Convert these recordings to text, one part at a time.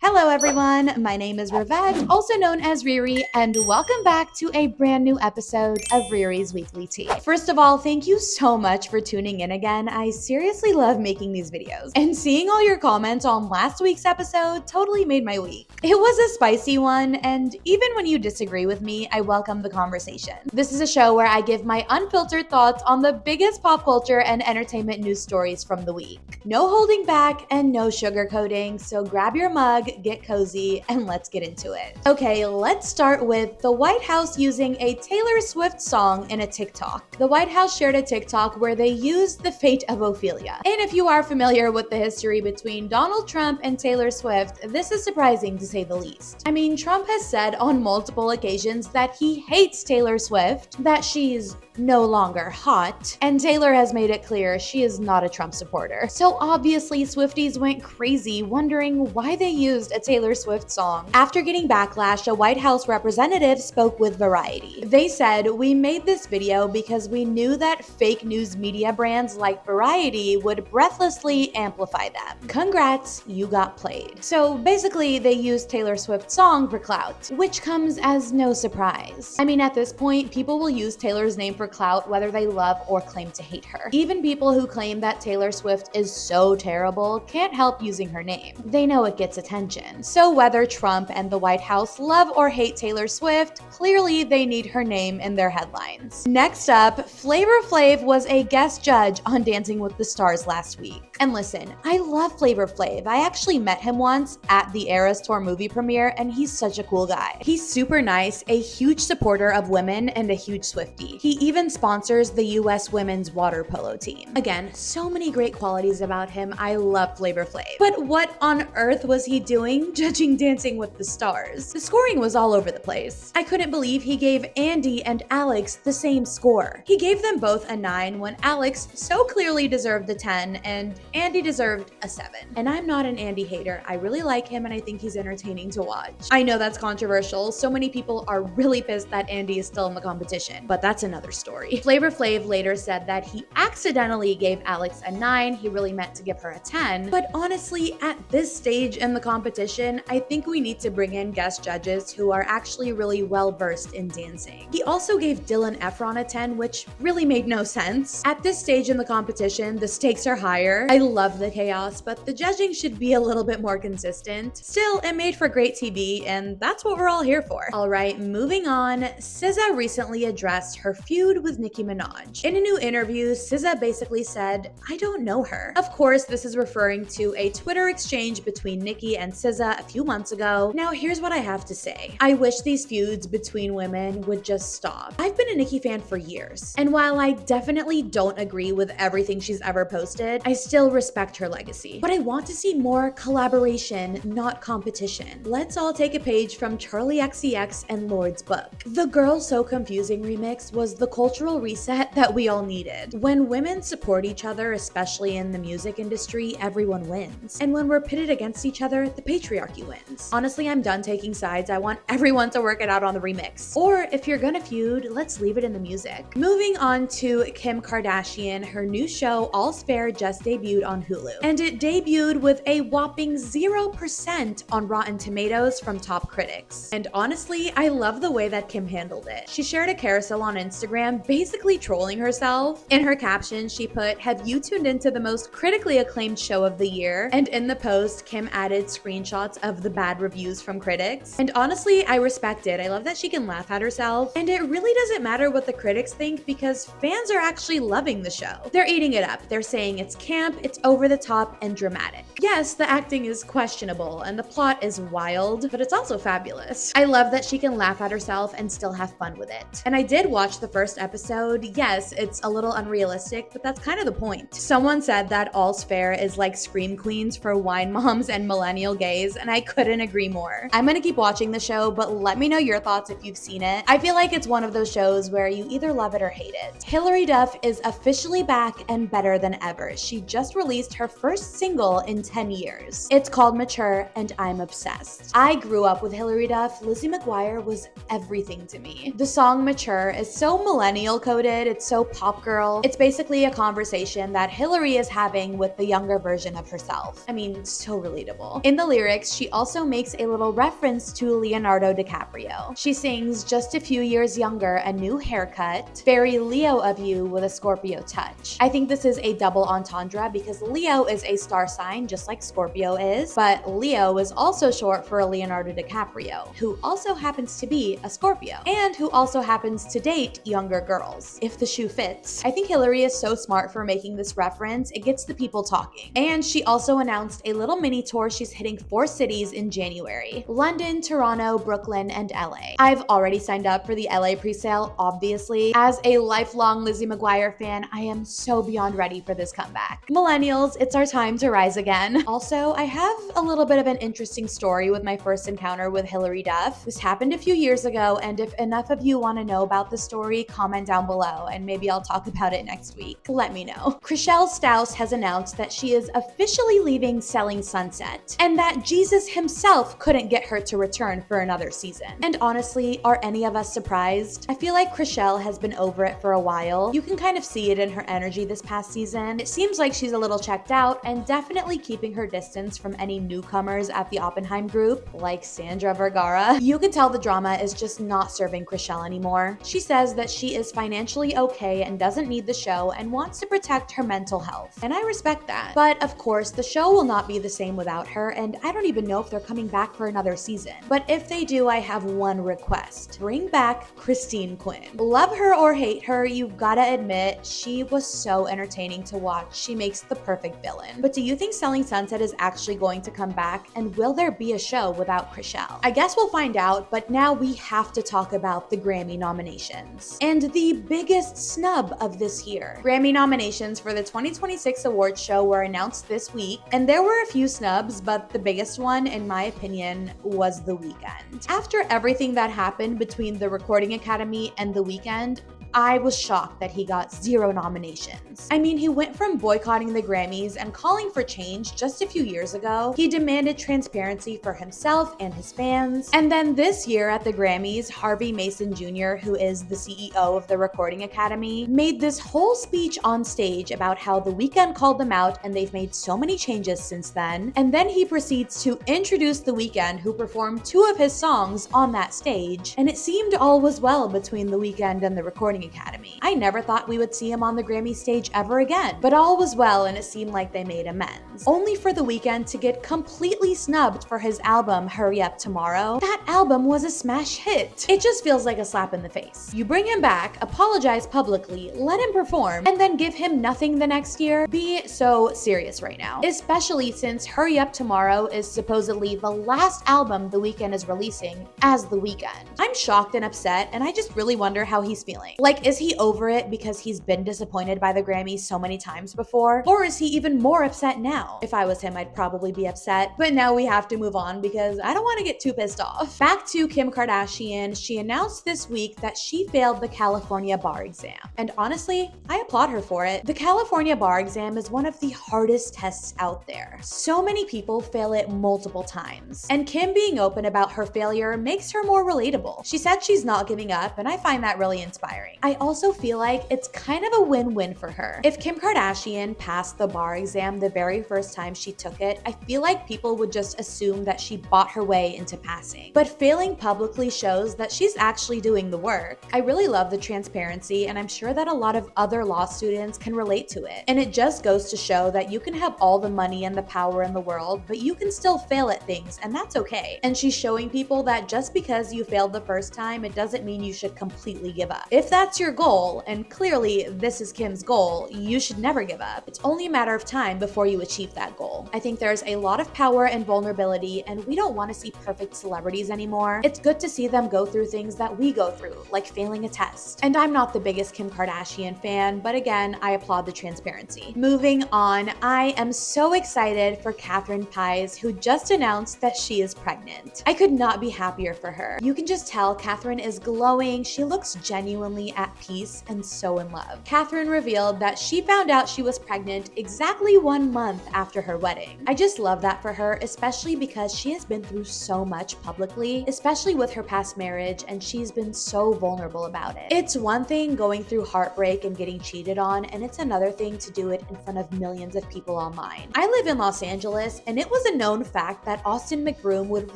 Hello everyone, my name is Rivette, also known as Riri, and welcome back to a brand new episode of RiRi's Weekly Tea. First of all, thank you so much for tuning in again. I seriously love making these videos, and seeing all your comments on last week's episode totally made my week. It was a spicy one, and even when you disagree with me, I welcome the conversation. This is a show where I give my unfiltered thoughts on the biggest pop culture and entertainment news stories from the week. No holding back and no sugarcoating, so grab your mug, get cozy, and let's get into it. Okay, let's start with the White House using a Taylor Swift song in a TikTok. The White House shared a TikTok where they used The Fate of Ophelia. And if you are familiar with the history between Donald Trump and Taylor Swift, this is surprising to say the least. I mean, Trump has said on multiple occasions that he hates Taylor Swift, that she's no longer hot, and Taylor has made it clear she is not a Trump supporter. So obviously Swifties went crazy wondering why they used a Taylor Swift song. After getting backlash, a White House representative spoke with Variety. They said, "We made this video because we knew that fake news media brands like Variety would breathlessly amplify them. Congrats, you got played." So basically they used Taylor Swift's song for clout, which comes as no surprise. I mean, at this point, people will use Taylor's name for clout whether they love or claim to hate her. Even people who claim that Taylor Swift is so terrible can't help using her name. They know it gets attention. So whether Trump and the White House love or hate Taylor Swift, clearly they need her name in their headlines. Next up, Flavor Flav was a guest judge on Dancing with the Stars last week. And listen, I love Flavor Flav. I actually met him once at the Eras Tour movie premiere, and he's such a cool guy. He's super nice, a huge supporter of women, and a huge Swiftie. He even sponsors the US women's water polo team. Again, so many great qualities about him. I love Flavor Flav. But what on earth was he doing judging Dancing with the Stars? The scoring was all over the place. I couldn't believe he gave Andy and Alex the same score. He gave them both a 9 when Alex so clearly deserved a 10 and Andy deserved a 7. And I'm not an Andy hater. I really like him and I think he's entertaining to watch. I know that's controversial. So many people are really pissed that Andy is still in the competition, but that's another story. Flavor Flav later said that he accidentally gave Alex a 9. He really meant to give her a 10. But honestly, at this stage in the competition, I think we need to bring in guest judges who are actually really well versed in dancing. He also gave Dylan Efron a 10, which really made no sense. At this stage in the competition, the stakes are higher. I love the chaos, but the judging should be a little bit more consistent. Still, it made for great TV, and that's what we're all here for. All right, moving on. SZA recently addressed her feud with Nicki Minaj. In a new interview, SZA basically said, "I don't know her." Of course, this is referring to a Twitter exchange between Nicki and SZA a few months ago. Now, here's what I have to say. I wish these feuds between women would just stop. I've been a Nicki fan for years, and while I definitely don't agree with everything she's ever posted, I still respect her legacy. But I want to see more collaboration, not competition. Let's all take a page from Charlie XCX and Lord's book. The Girl So Confusing remix was the cultural reset that we all needed. When women support each other, especially in the music industry, everyone wins. And when we're pitted against each other, the patriarchy wins. Honestly, I'm done taking sides. I want everyone to work it out on the remix. Or if you're gonna feud, let's leave it in the music. Moving on to Kim Kardashian, her new show All's Fair just debuted on Hulu. And it debuted with a whopping 0% on Rotten Tomatoes from top critics. And honestly, I love the way that Kim handled it. She shared a carousel on Instagram basically trolling herself. In her caption, she put, "Have you tuned into the most critically acclaimed show of the year?" And in the post, Kim added screenshots of the bad reviews from critics. And honestly, I respect it. I love that she can laugh at herself. And it really doesn't matter what the critics think because fans are actually loving the show. They're eating it up. They're saying it's camp, it's over the top, and dramatic. Yes, the acting is questionable and the plot is wild, but it's also fabulous. I love that she can laugh at herself and still have fun with it. And I did watch the first episode. Yes, it's a little unrealistic, but that's kind of the point. Someone said that All's Fair is like Scream Queens for wine moms and millennial gays, and I couldn't agree more. I'm gonna keep watching the show, but let me know your thoughts if you've seen it. I feel like it's one of those shows where you either love it or hate it. Hilary Duff is officially back and better than ever. She just released her first single in 10 years. It's called Mature, and I'm obsessed. I grew up with Hilary Duff. Lizzie McGuire was everything to me. The song Mature is so millennial coded, it's so pop girl. It's basically a conversation that Hilary is having with the younger version of herself. I mean, so relatable. In the lyrics, she also makes a little reference to Leonardo DiCaprio. She sings, "Just a few years younger, a new haircut, very Leo of you with a Scorpio touch." I think this is a double entendre because Leo is a star sign just like Scorpio is, but Leo is also short for Leonardo DiCaprio, who also happens to be a Scorpio and who also happens to date younger girls, if the shoe fits. I think Hilary is so smart for making this reference. It gets the people talking. And she also announced a little mini tour. She's hitting 4 cities in January: London, Toronto, Brooklyn, and LA. I've already signed up for the LA presale, obviously. As a lifelong Lizzie McGuire fan, I am so beyond ready for this comeback. Millennials, it's our time to rise again. Also, I have a little bit of an interesting story with my first encounter with Hilary Duff. This happened a few years ago, and if enough of you want to know about the story, comment down below, and maybe I'll talk about it next week. Let me know. Chrishell Stause has announced that she is officially leaving Selling Sunset, and that Jesus himself couldn't get her to return for another season. And honestly, are any of us surprised? I feel like Chrishell has been over it for a while. You can kind of see it in her energy this past season. It seems like she's a little checked out and definitely keeping her distance from any newcomers at the Oppenheim group, like Sandra Vergara. You can tell the drama is just not serving Chrishell anymore. She says that she is financially okay and doesn't need the show and wants to protect her mental health. And I respect that. But of course, the show will not be the same without her, and I don't even know if they're coming back for another season. But if they do, I have one request. Bring back Christine Quinn. Love her or hate her, you've gotta admit, she was so entertaining to watch. She makes the perfect villain. But do you think Selling Sunset is actually going to come back, and will there be a show without Chrishell? I guess we'll find out, but now we have to talk about the Grammy nominations. And the biggest snub of this year. Grammy nominations for the 2026 awards show were announced this week, and there were a few snubs, but the biggest one, in my opinion, was The Weeknd. After everything that happened between the Recording Academy and The Weeknd, I was shocked that he got 0 nominations. I mean, he went from boycotting the Grammys and calling for change just a few years ago. He demanded transparency for himself and his fans. And then this year at the Grammys, Harvey Mason Jr., who is the CEO of the Recording Academy, made this whole speech on stage about how The Weeknd called them out and they've made so many changes since then. And then he proceeds to introduce The Weeknd, who performed 2 of his songs on that stage. And it seemed all was well between The Weeknd and the Recording Academy. I never thought we would see him on the Grammy stage ever again, but all was well and it seemed like they made amends. Only for The Weeknd to get completely snubbed for his album Hurry Up Tomorrow. That album was a smash hit. It just feels like a slap in the face. You bring him back, apologize publicly, let him perform, and then give him nothing the next year? Be so serious right now. Especially since Hurry Up Tomorrow is supposedly the last album The Weeknd is releasing as The Weeknd. I'm shocked and upset, and I just really wonder how he's feeling. Like, is he over it because he's been disappointed by the Grammys so many times before? Or is he even more upset now? If I was him, I'd probably be upset. But now we have to move on because I don't want to get too pissed off. Back to Kim Kardashian. She announced this week that she failed the California bar exam. And honestly, I applaud her for it. The California bar exam is one of the hardest tests out there. So many people fail it multiple times. And Kim being open about her failure makes her more relatable. She said she's not giving up, and I find that really inspiring. I also feel like it's kind of a win-win for her. If Kim Kardashian passed the bar exam the very first time she took it, I feel like people would just assume that she bought her way into passing. But failing publicly shows that she's actually doing the work. I really love the transparency, and I'm sure that a lot of other law students can relate to it. And it just goes to show that you can have all the money and the power in the world, but you can still fail at things, and that's okay. And she's showing people that just because you failed the first time, it doesn't mean you should completely give up. If that's your goal, and clearly this is Kim's goal, you should never give up. It's only a matter of time before you achieve that goal. I think there's a lot of power and vulnerability, and we don't want to see perfect celebrities anymore. It's good to see them go through things that we go through, like failing a test. And I'm not the biggest Kim Kardashian fan, but again, I applaud the transparency. Moving on, I am so excited for Catherine Pies, who just announced that she is pregnant. I could not be happier for her. You can just tell Catherine is glowing. She looks genuinely finally at peace and so in love. Catherine revealed that she found out she was pregnant exactly 1 month after her wedding. I just love that for her, especially because she has been through so much publicly, especially with her past marriage, and she's been so vulnerable about it. It's one thing going through heartbreak and getting cheated on, and it's another thing to do it in front of millions of people online. I live in Los Angeles, and it was a known fact that Austin McBroom would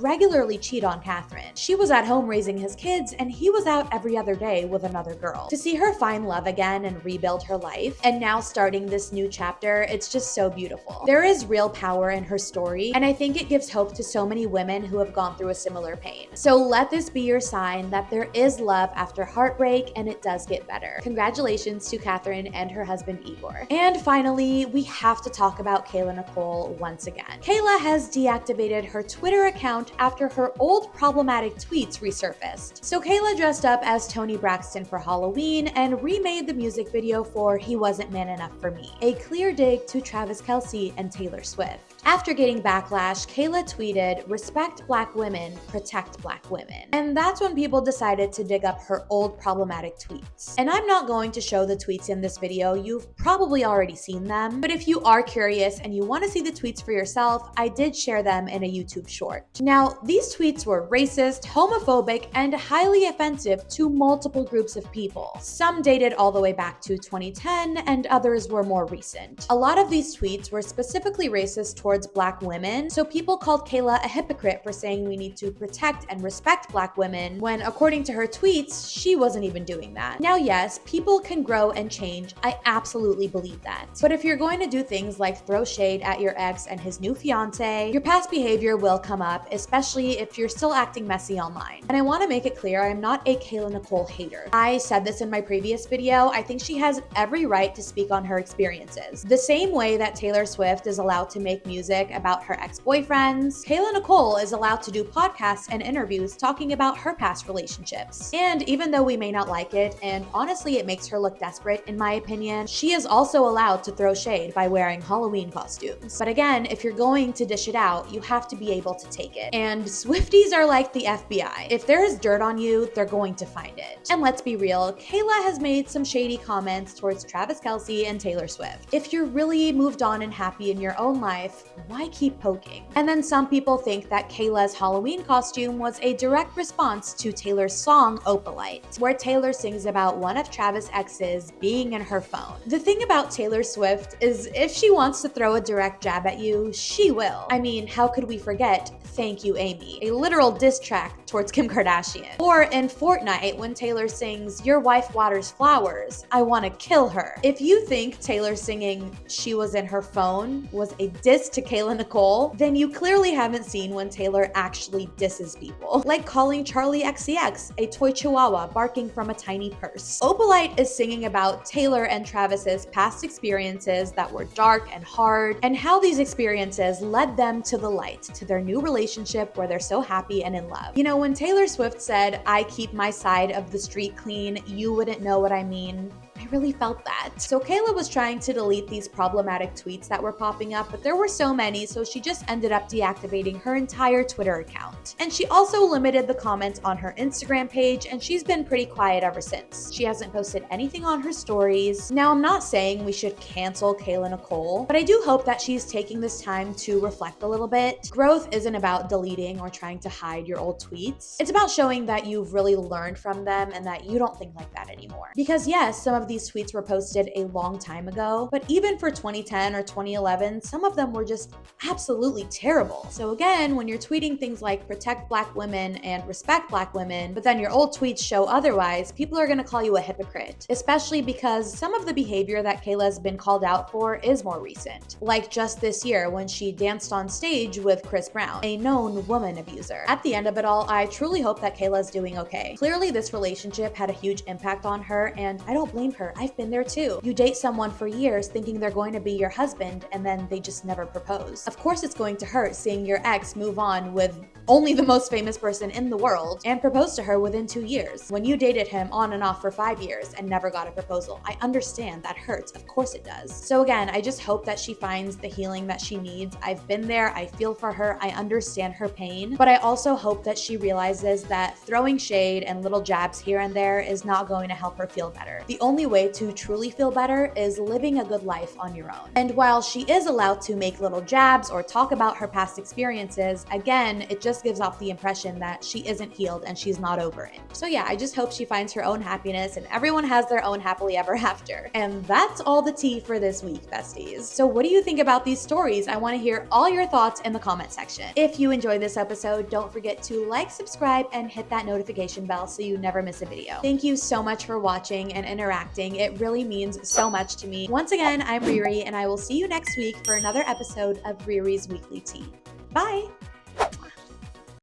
regularly cheat on Catherine. She was at home raising his kids, and he was out every other day with another girl. To see her find love again and rebuild her life, and now starting this new chapter, it's just so beautiful. There is real power in her story, and I think it gives hope to so many women who have gone through a similar pain. So let this be your sign that there is love after heartbreak, and it does get better. Congratulations to Catherine and her husband Igor. And finally, we have to talk about Kayla Nicole once again. Kayla has deactivated her Twitter account after her old problematic tweets resurfaced. So Kayla dressed up as Toni Braxton for Halloween and remade the music video for He Wasn't Man Enough for Me, a clear dig to Travis Kelce and Taylor Swift. After getting backlash, Kayla tweeted, "Respect Black women, protect Black women." And that's when people decided to dig up her old problematic tweets. And I'm not going to show the tweets in this video, you've probably already seen them, but if you are curious and you want to see the tweets for yourself, I did share them in a YouTube short. Now, these tweets were racist, homophobic, and highly offensive to multiple groups of people. Some dated all the way back to 2010, and others were more recent. A lot of these tweets were specifically racist towards Black women, so people called Kayla a hypocrite for saying we need to protect and respect Black women, when according to her tweets, she wasn't even doing that. Now yes, people can grow and change, I absolutely believe that. But if you're going to do things like throw shade at your ex and his new fiance, your past behavior will come up, especially if you're still acting messy online. And I want to make it clear, I am not a Kayla Nicole hater. I said this in my previous video, I think she has every right to speak on her experiences. The same way that Taylor Swift is allowed to make music about her ex-boyfriends, Kayla Nicole is allowed to do podcasts and interviews talking about her past relationships. And even though we may not like it, and honestly it makes her look desperate in my opinion, she is also allowed to throw shade by wearing Halloween costumes. But again, if you're going to dish it out, you have to be able to take it. And Swifties are like the FBI. If there is dirt on you, they're going to find it. And let's be real, Kayla has made some shady comments towards Travis Kelce and Taylor Swift. If you're really moved on and happy in your own life, why keep poking? And then some people think that Kayla's Halloween costume was a direct response to Taylor's song Opalite, where Taylor sings about one of Travis' exes being in her phone. The thing about Taylor Swift is if she wants to throw a direct jab at you, she will. I mean, how could we forget Thank You Amy, a literal diss track towards Kim Kardashian? Or in Fortnite when Taylor sings Your Wife Waters Flowers, I Wanna Kill Her. If you think Taylor singing She Was in Her Phone was a diss to Kayla Nicole, then you clearly haven't seen when Taylor actually disses people. Like calling Charlie XCX a toy chihuahua barking from a tiny purse. Opalite is singing about Taylor and Travis's past experiences that were dark and hard, and how these experiences led them to the light, to their new relationship where they're so happy and in love. You know, when Taylor Swift said, "I keep my side of the street clean, you wouldn't know what I mean," I really felt that. So Kayla was trying to delete these problematic tweets that were popping up, but there were so many, so she just ended up deactivating her entire Twitter account. And she also limited the comments on her Instagram page, and she's been pretty quiet ever since. She hasn't posted anything on her stories. Now, I'm not saying we should cancel Kayla Nicole, but I do hope that she's taking this time to reflect a little bit. Growth isn't about deleting or trying to hide your old tweets. It's about showing that you've really learned from them and that you don't think like that anymore. Because yes, some of these tweets were posted a long time ago, but even for 2010 or 2011, some of them were just absolutely terrible. So again, when you're tweeting things like protect Black women and respect Black women, but then your old tweets show otherwise, people are gonna call you a hypocrite, especially because some of the behavior that Kayla's been called out for is more recent. Like just this year when she danced on stage with Chris Brown, a known woman abuser. At the end of it all, I truly hope that Kayla's doing okay. Clearly this relationship had a huge impact on her, and I don't blame her. I've been there too. You date someone for years thinking they're going to be your husband, and then they just never propose. Of course it's going to hurt seeing your ex move on with only the most famous person in the world, and proposed to her within 2 years. When you dated him on and off for 5 years and never got a proposal, I understand that hurts. Of course it does. So again, I just hope that she finds the healing that she needs. I've been there. I feel for her. I understand her pain, but I also hope that she realizes that throwing shade and little jabs here and there is not going to help her feel better. The only way to truly feel better is living a good life on your own. And while she is allowed to make little jabs or talk about her past experiences, again, it just gives off the impression that she isn't healed and she's not over it. So yeah, I just hope she finds her own happiness and everyone has their own happily ever after. And that's all the tea for this week, besties. So what do you think about these stories? I want to hear all your thoughts in the comment section. If you enjoyed this episode, don't forget to like, subscribe, and hit that notification bell so you never miss a video. Thank you so much for watching and interacting. It really means so much to me. Once again, I'm Riri, and I will see you next week for another episode of RiRi's Weekly Tea. Bye!